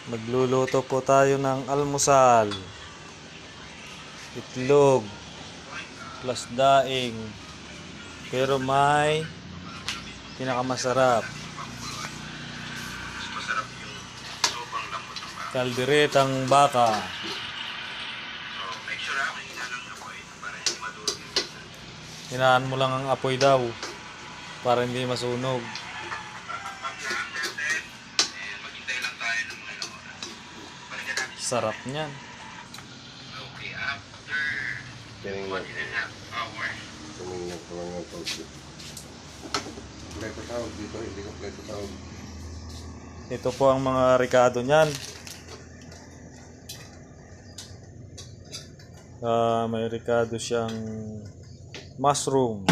Magluluto po tayo ng almusal. Itlog plus daing. Pero may pinakamasarap. Kalderetang baka. Hinaan mo lang ang apoy daw para hindi masunog. Sarap niyan. Okay, after 1.5 hours. Tumingin ko lang ng tawag. Kompleto tawag dito, hindi kompleto tawag. Ito po ang mga ricado niyan. May ricado siyang mushroom.